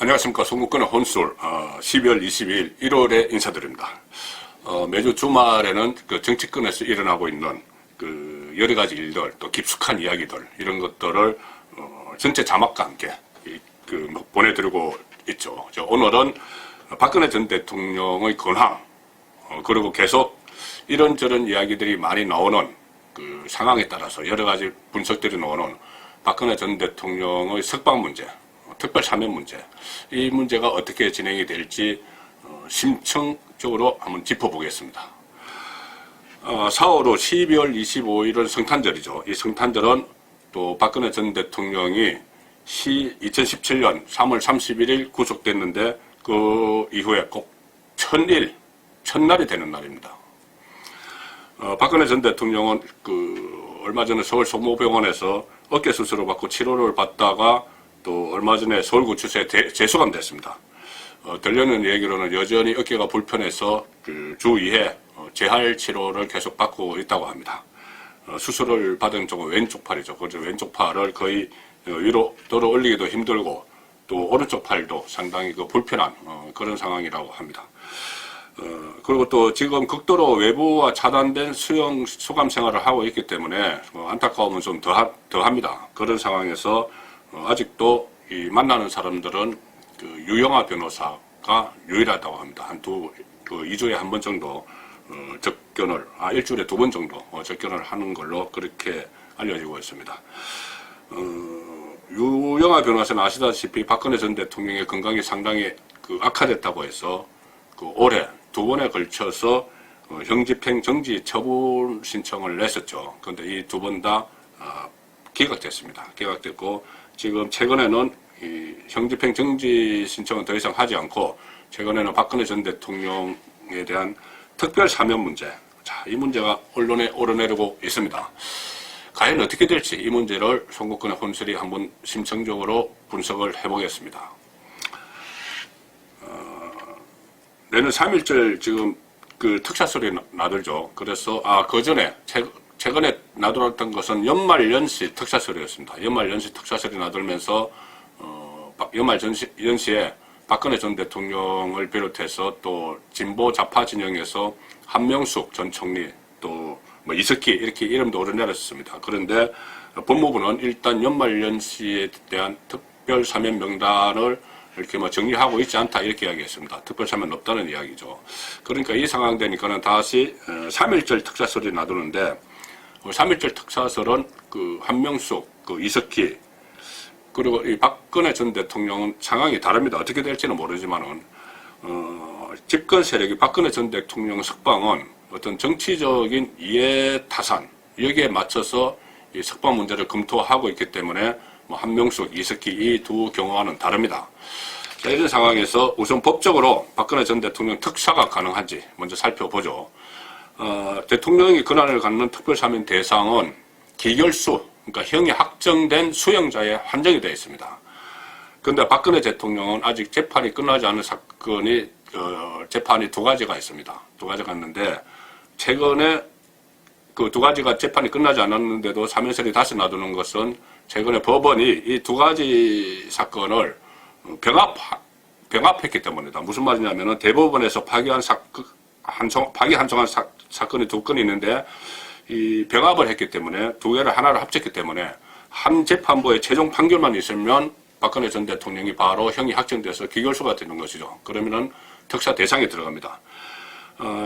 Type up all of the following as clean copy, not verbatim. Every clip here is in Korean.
안녕하십니까. 송국근의 혼술 12월 22일 1월에 인사드립니다. 매주 주말에는 그 정치권에서 일어나고 있는 그 여러 가지 일들, 또 깊숙한 이야기들, 이런 것들을 전체 자막과 함께 보내드리고 있죠. 오늘은 박근혜 전 대통령의 근황, 그리고 계속 이런저런 이야기들이 많이 나오는 그 상황에 따라서 여러 가지 분석들이 나오는 박근혜 전 대통령의 석방 문제, 특별 사면 문제, 이 문제가 어떻게 진행이 될지 심층적으로 한번 짚어보겠습니다. 4월 후 12월 25일은 성탄절이죠. 이 성탄절은 또 박근혜 전 대통령이 2017년 3월 31일 구속됐는데 그 이후에 꼭 첫날이 되는 날입니다. 박근혜 전 대통령은 얼마 전에 서울 소모병원에서 어깨 수술을 받고 치료를 받다가 또 얼마 전에 서울구치소에 재수감됐습니다. 들려는 얘기로는 여전히 어깨가 불편해서 주 2회 재활 치료를 계속 받고 있다고 합니다. 수술을 받은 쪽은 왼쪽 팔이죠. 그래서 왼쪽 팔을 거의 위로 들어 올리기도 힘들고 또 오른쪽 팔도 상당히 불편한 그런 상황이라고 합니다. 그리고 또 지금 극도로 외부와 차단된 수감 생활을 하고 있기 때문에 안타까움은 좀 더합니다. 그런 상황에서 아직도 이 만나는 사람들은 유영아 변호사가 유일하다고 합니다. 2주에 한 번 정도 접견을, 일주일에 2번 정도 접견을 하는 걸로 그렇게 알려지고 있습니다. 유영아 변호사는 아시다시피 박근혜 전 대통령의 건강이 상당히 악화됐다고 해서 올해 2번에 걸쳐서 형집행 정지 처분 신청을 냈었죠. 그런데 이 2번 다 기각됐습니다. 기각됐고 지금 최근에는 이 형집행 정지 신청은 더 이상 하지 않고 최근에는 박근혜 전 대통령에 대한 특별 사면 문제, 이 문제가 언론에 오르내리고 있습니다. 과연 어떻게 될지 이 문제를 송국근의 혼술이 한번 심층적으로 분석을 해보겠습니다. 내년 3.1절 지금 특사설이 나들죠. 그래서 그전에 최근에 나돌았던 것은 연말연시 특사설이었습니다. 연말연시 특사설이 나돌면서 연말연시에 박근혜 전 대통령을 비롯해서 또 진보 좌파 진영에서 한명숙 전 총리 또 이석기 이렇게 이름도 오르내렸습니다. 그런데 법무부는 일단 연말연시에 대한 특별 사면 명단을 이렇게 정리하고 있지 않다 이렇게 이야기했습니다. 특별 사면 없다는 이야기죠. 그러니까 이 상황 되니까는 다시 3.1절 특사설이 나두는데 3.1절 특사설은 한명숙, 이석기 그리고 이 박근혜 전 대통령은 상황이 다릅니다. 어떻게 될지는 모르지만은 집권 세력이 박근혜 전 대통령 석방은 어떤 정치적인 이해타산 여기에 맞춰서 이 석방 문제를 검토하고 있기 때문에 한명숙, 이석기 이 두 경우와는 다릅니다. 자, 이런 상황에서 우선 법적으로 박근혜 전 대통령 특사가 가능한지 먼저 살펴보죠. 대통령이 권한을 갖는 특별사면 대상은 기결수, 그러니까 형이 확정된 수용자에 한정이 되어 있습니다. 그런데 박근혜 대통령은 아직 재판이 끝나지 않은 사건이 재판이 2가지가 있습니다. 2가지가 있는데 최근에 그 2가지가 재판이 끝나지 않았는데도 사면설이 다시 나두는 것은 최근에 법원이 이 2가지 사건을 병합했기 때문이다. 무슨 말이냐면은 대법원에서 파기한 한송한 사건이 2건이 있는데 이 병합을 했기 때문에 2개를 하나로 합쳤기 때문에 한 재판부의 최종 판결만 있으면 박근혜 전 대통령이 바로 형이 확정돼서 기결수가 되는 것이죠. 그러면은 특사 대상에 들어갑니다.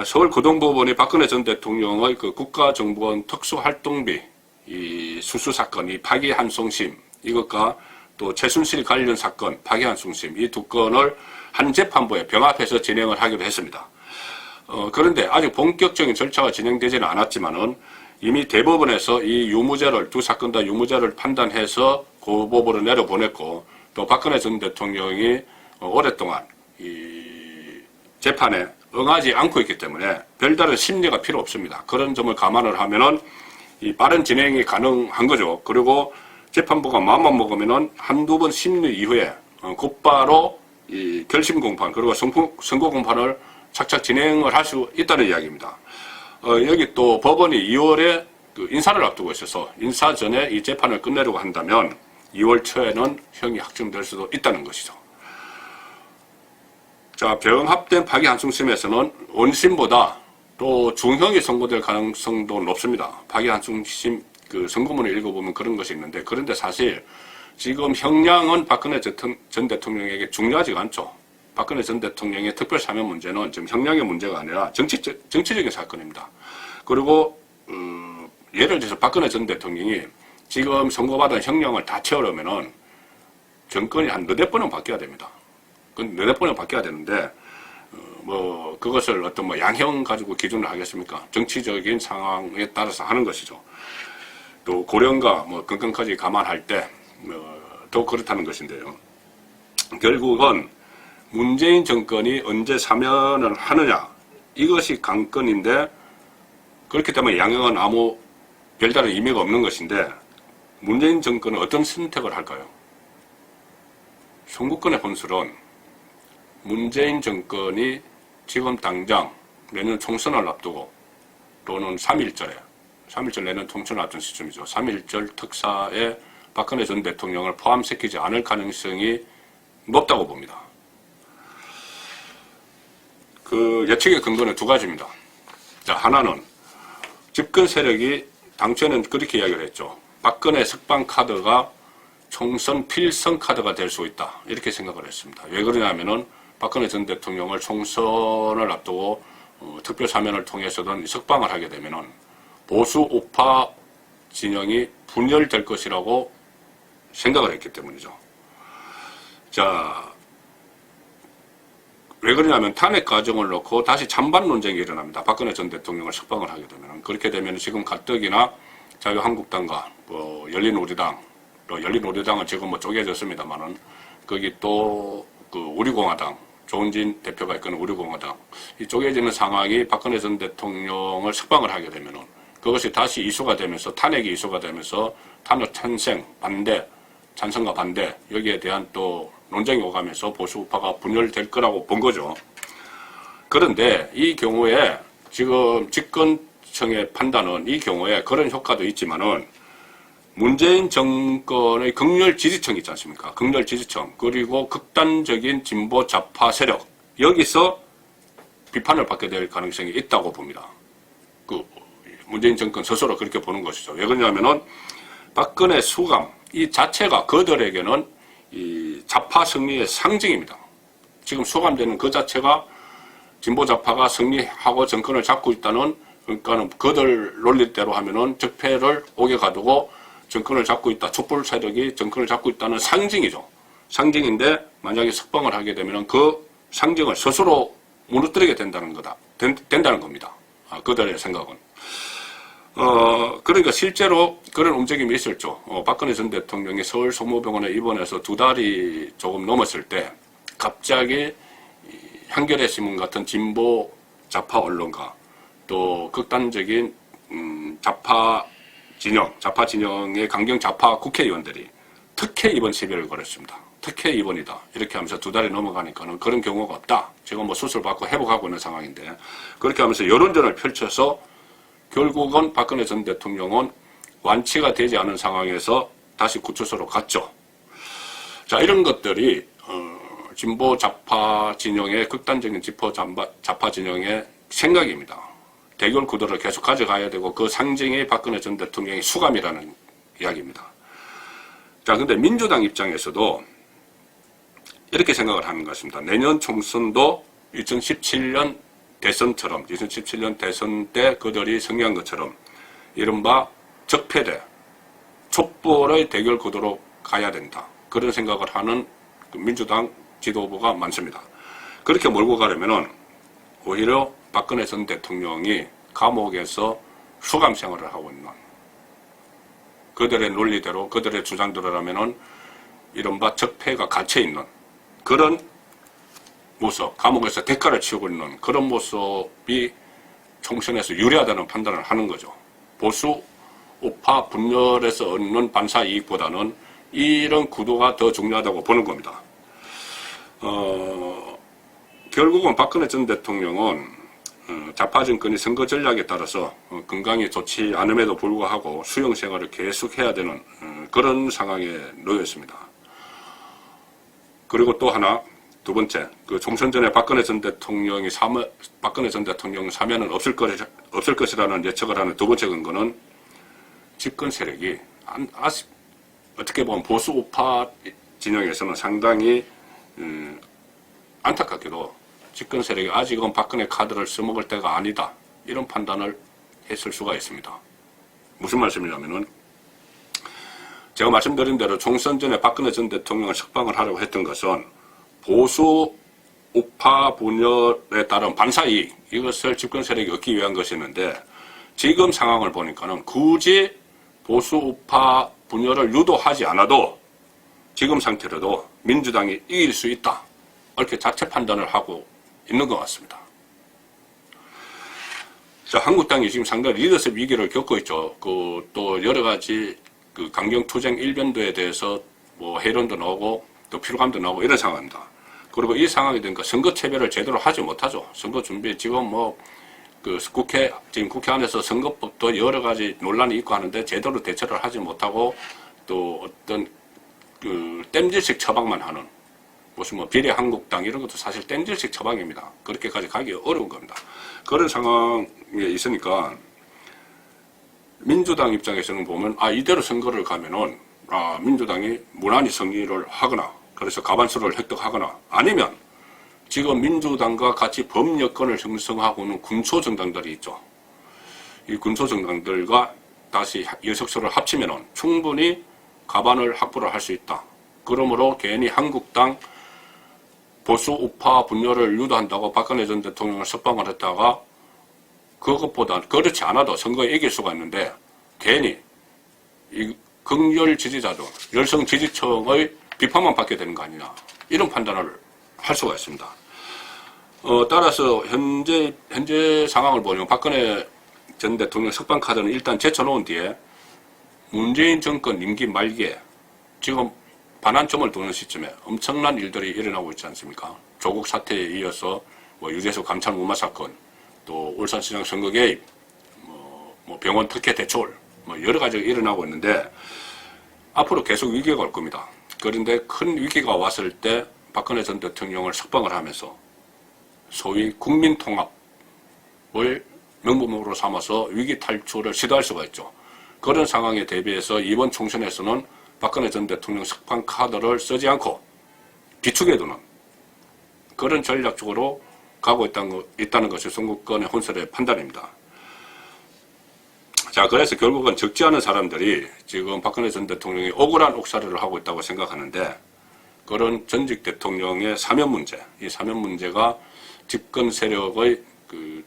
서울고등법원이 박근혜 전 대통령의 국가정보원 특수활동비 이 수수 사건, 이 파기환송심 이것과 또 최순실 관련 사건 파기환송심 이 2건을 한 재판부에 병합해서 진행을 하기로 했습니다. 그런데 아직 본격적인 절차가 진행되지는 않았지만은 이미 대법원에서 이 유무죄를 2 사건 다 유무죄를 판단해서 고법으로 내려보냈고 또 박근혜 전 대통령이 오랫동안 이 재판에 응하지 않고 있기 때문에 별다른 심리가 필요 없습니다. 그런 점을 감안을 하면은 이 빠른 진행이 가능한 거죠. 그리고 재판부가 마음만 먹으면은 1~2번 심리 이후에 곧바로 이 결심 공판 그리고 선고 공판을 착착 진행을 할 수 있다는 이야기입니다. 여기 또 법원이 2월에 인사를 앞두고 있어서 인사 전에 이 재판을 끝내려고 한다면 2월 초에는 형이 확정될 수도 있다는 것이죠. 자, 병합된 파기환송심에서는 원심보다 또 중형이 선고될 가능성도 높습니다. 파기환송심 그 선고문을 읽어보면 그런 것이 있는데, 그런데 사실 지금 형량은 박근혜 전 대통령에게 중요하지가 않죠. 박근혜 전 대통령의 특별사면 문제는 지금 형량의 문제가 아니라 정치적인 사건입니다. 그리고 예를 들어서 박근혜 전 대통령이 지금 선고받은 형량을 다 채우려면은 정권이 한 너댓 번은 바뀌어야 됩니다. 그 너댓 번은 바뀌어야 되는데 뭐 그것을 어떤 뭐 양형 가지고 기준을 하겠습니까? 정치적인 상황에 따라서 하는 것이죠. 또 고령과 뭐 건강까지 감안할 때 더 그렇다는 것인데요. 결국은 문재인 정권이 언제 사면을 하느냐, 이것이 관건인데, 그렇기 때문에 양형은 아무 별다른 의미가 없는 것인데, 문재인 정권은 어떤 선택을 할까요? 선거권의 본술은 문재인 정권이 지금 당장 내년 총선을 앞두고, 또는 3.1절 내년 총선을 앞둔 시점이죠. 3.1절 특사에 박근혜 전 대통령을 포함시키지 않을 가능성이 높다고 봅니다. 그 예측의 근거는 두 가지입니다. 자, 하나는 집권 세력이 당초에는 그렇게 이야기를 했죠. 박근혜 석방 카드가 총선 필성 카드가 될 수 있다, 이렇게 생각을 했습니다. 왜 그러냐면은 박근혜 전 대통령을 총선을 앞두고 특별사면을 통해서든 석방을 하게 되면은 보수 우파 진영이 분열될 것이라고 생각을 했기 때문이죠. 자, 왜 그러냐면 탄핵 과정을 놓고 다시 찬반 논쟁이 일어납니다. 박근혜 전 대통령을 석방을 하게 되면. 그렇게 되면 지금 가뜩이나 자유한국당과 뭐 열린우리당, 또 열린우리당은 지금 뭐 쪼개졌습니다만은 거기 또 그 우리공화당, 조은진 대표가 이끄는 우리공화당, 이 쪼개지는 상황이 박근혜 전 대통령을 석방을 하게 되면은 그것이 다시 이슈가 되면서, 탄핵이 이슈가 되면서 탄핵 찬성, 반대, 찬성과 반대, 여기에 대한 또 논쟁이 오가면서 보수 우파가 분열될 거라고 본 거죠. 그런데 이 경우에 지금 집권청의 판단은 이 경우에 그런 효과도 있지만은 문재인 정권의 극렬 지지층이 있지 않습니까? 극렬 지지층, 그리고 극단적인 진보 좌파 세력, 여기서 비판을 받게 될 가능성이 있다고 봅니다. 그 문재인 정권 스스로 그렇게 보는 것이죠. 왜 그러냐면은 박근혜 수감 이 자체가 그들에게는 이 좌파 승리의 상징입니다. 지금 수감되는 그 자체가 진보 좌파가 승리하고 정권을 잡고 있다는, 그러니까는 그들 논리대로 하면은 적폐를 옥에 가두고 정권을 잡고 있다, 촛불 세력이 정권을 잡고 있다는 상징이죠. 상징인데 만약에 석방을 하게 되면은 그 상징을 스스로 무너뜨리게 된다는 겁니다. 그들의 생각은. 그러니까 실제로 그런 움직임이 있었죠. 박근혜 전 대통령이 서울 소모병원에 입원해서 2달이 조금 넘었을 때 갑자기 한겨레 신문 같은 진보 좌파 언론과 또 극단적인 좌파 진영의 강경 좌파 국회의원들이 특혜 입원 시비를 걸었습니다. 특혜 입원이다, 이렇게 하면서 2달이 넘어가니까는 그런 경우가 없다, 지금 뭐 수술받고 회복하고 있는 상황인데, 그렇게 하면서 여론전을 펼쳐서 결국은 박근혜 전 대통령은 완치가 되지 않은 상황에서 다시 구치소로 갔죠. 자, 이런 것들이 진보 좌파 진영의 극단적인 좌파 진영의 생각입니다. 대결 구도를 계속 가져가야 되고 그 상징이 박근혜 전 대통령의 수감이라는 이야기입니다. 자, 근데 민주당 입장에서도 이렇게 생각을 하는 것입니다. 내년 총선도 2017년 대선 때 그들이 승리한 것처럼 이른바 적폐대, 촛불의 대결 구도로 가야 된다, 그런 생각을 하는 민주당 지도부가 많습니다. 그렇게 몰고 가려면은 오히려 박근혜 전 대통령이 감옥에서 수감 생활을 하고 있는, 그들의 논리대로 그들의 주장대로라면은 이른바 적폐가 갇혀있는 그런 모습, 감옥에서 대가를 치우고 있는 그런 모습이 총선에서 유리하다는 판단을 하는 거죠. 보수 우파 분열에서 얻는 반사 이익보다는 이런 구도가 더 중요하다고 보는 겁니다. 결국은 박근혜 전 대통령은 좌파 정권이 선거 전략에 따라서 건강이 좋지 않음에도 불구하고 수용 생활을 계속해야 되는 그런 상황에 놓여 있습니다. 그리고 또 하나, 두 번째, 그 총선 전에 박근혜 전 대통령 사면은 없을 것이라는 예측을 하는 두 번째 근거는 집권 세력이 어떻게 보면 보수 우파 진영에서는 상당히 안타깝게도 집권 세력이 아직은 박근혜 카드를 써먹을 때가 아니다, 이런 판단을 했을 수가 있습니다. 무슨 말씀이냐면은, 제가 말씀드린 대로 총선 전에 박근혜 전 대통령을 석방을 하려고 했던 것은 보수 우파 분열에 따른 반사이익, 이것을 집권 세력이 얻기 위한 것이었는데, 지금 상황을 보니까는 굳이 보수 우파 분열을 유도하지 않아도 지금 상태로도 민주당이 이길 수 있다, 이렇게 자체 판단을 하고 있는 것 같습니다. 자, 한국당이 지금 상당히 리더십 위기를 겪고 있죠. 또 여러 가지 강경투쟁 일변도에 대해서 뭐 해론도 나오고 또 피로감도 나오고 이런 상황입니다. 그리고 이 상황이 되니까 선거 체계를 제대로 하지 못하죠. 선거 준비, 지금 지금 국회 안에서 선거법도 여러 가지 논란이 있고 하는데 제대로 대처를 하지 못하고, 또 어떤 땜질식 처방만 하는, 무슨 비례 한국당 이런 것도 사실 땜질식 처방입니다. 그렇게까지 가기 어려운 겁니다. 그런 상황에 있으니까 민주당 입장에서는 보면, 이대로 선거를 가면은 민주당이 무난히 승리를 하거나, 그래서 과반수를 획득하거나, 아니면 지금 민주당과 같이 범여권을 형성하고 있는 군소정당들이 있죠. 이 군소정당들과 다시 여석수를 합치면은 충분히 과반을 확보를 할 수 있다. 그러므로 괜히 한국당 보수 우파 분열을 유도한다고 박근혜 전 대통령을 석방을 했다가, 그것보다 그렇지 않아도 선거에 이길 수가 있는데 괜히 이 극렬 지지자들, 열성 지지층의 비판만 받게 되는 거 아니냐, 이런 판단을 할 수가 있습니다. 따라서 현재 상황을 보면 박근혜 전 대통령 석방 카드는 일단 제쳐놓은 뒤에 문재인 정권 임기 말기에 지금 반환점을 도는 시점에 엄청난 일들이 일어나고 있지 않습니까? 조국 사태에 이어서 유재수 감찰 무마 사건, 또 울산시장 선거 개입, 병원 특혜 대출, 여러 가지가 일어나고 있는데 앞으로 계속 위기가 올 겁니다. 그런데 큰 위기가 왔을 때 박근혜 전 대통령을 석방을 하면서 소위 국민통합을 명분으로 삼아서 위기 탈출을 시도할 수가 있죠. 그런 상황에 대비해서 이번 총선에서는 박근혜 전 대통령 석방 카드를 쓰지 않고 비축해 두는 그런 전략적으로 가고 있다는 것이 선거권의 혼설의 판단입니다. 자, 그래서 결국은 적지 않은 사람들이 지금 박근혜 전 대통령이 억울한 옥살이를 하고 있다고 생각하는데, 그런 전직 대통령의 사면 문제, 이 사면 문제가 집권 세력의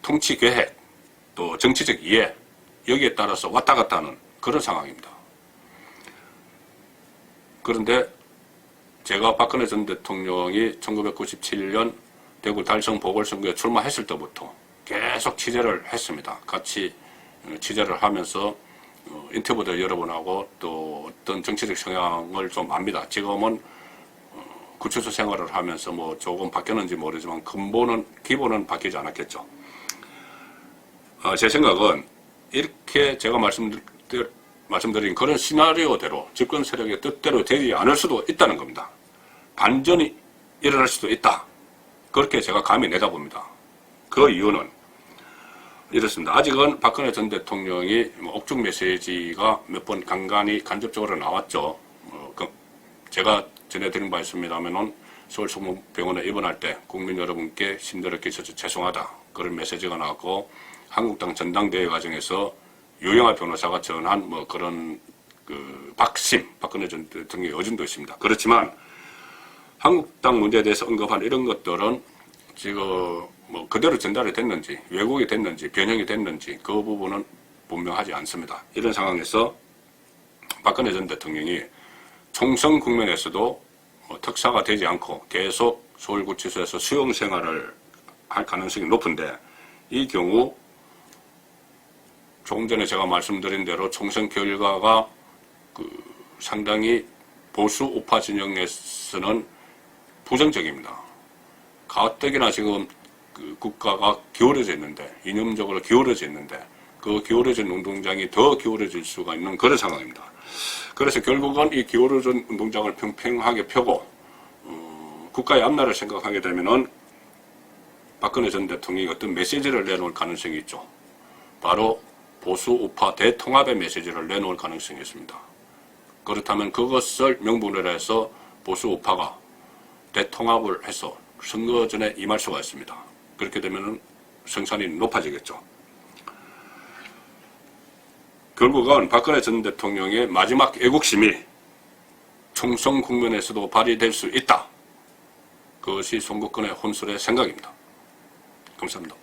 통치 계획, 또 정치적 이해, 여기에 따라서 왔다 갔다 하는 그런 상황입니다. 그런데 제가 박근혜 전 대통령이 1997년 대구 달성 보궐선거에 출마했을 때부터 계속 취재를 했습니다. 같이 취재를 하면서 인터뷰도 여러 번 하고 또 어떤 정치적 성향을 좀 압니다. 지금은 구치소 생활을 하면서 조금 바뀌었는지 모르지만 기본은 바뀌지 않았겠죠. 제 생각은 이렇게 제가 말씀드린 그런 시나리오대로 집권 세력의 뜻대로 되지 않을 수도 있다는 겁니다. 반전이 일어날 수도 있다. 그렇게 제가 감히 내다봅니다. 그 이유는 이렇습니다. 아직은 박근혜 전 대통령이 옥중 메시지가 몇 번 간접적으로 나왔죠. 제가 전해드린 바 있습니다면은 서울성모병원에 입원할 때 국민 여러분께 힘들어 끼쳐서 죄송하다, 그런 메시지가 나왔고, 한국당 전당대회 과정에서 유영하 변호사가 전한 그런 박근혜 전 대통령의 의중도 있습니다. 그렇지만 한국당 문제에 대해서 언급한 이런 것들은 지금 그대로 전달이 됐는지, 왜곡이 됐는지, 변형이 됐는지 그 부분은 분명하지 않습니다. 이런 상황에서 박근혜 전 대통령이 총선 국면에서도 특사가 되지 않고 계속 서울구치소에서 수용 생활을 할 가능성이 높은데, 이 경우 조금 전에 제가 말씀드린 대로 총선 결과가 상당히 보수 우파 진영에서는 부정적입니다. 가뜩이나 지금 국가가 기울어져 있는데, 이념적으로 기울어져 있는데, 그 기울어진 운동장이 더 기울어질 수가 있는 그런 상황입니다. 그래서 결국은 이 기울어진 운동장을 평평하게 펴고 국가의 앞날을 생각하게 되면은 박근혜 전 대통령이 어떤 메시지를 내놓을 가능성이 있죠. 바로 보수 우파 대통합의 메시지를 내놓을 가능성이 있습니다. 그렇다면 그것을 명분으로 해서 보수 우파가 대통합을 해서 선거전에 임할 수가 있습니다. 그렇게 되면 성산이 높아지겠죠. 결국은 박근혜 전 대통령의 마지막 애국심이 총선 국면에서도 발휘될 수 있다. 그것이 송국권의 혼술의 생각입니다. 감사합니다.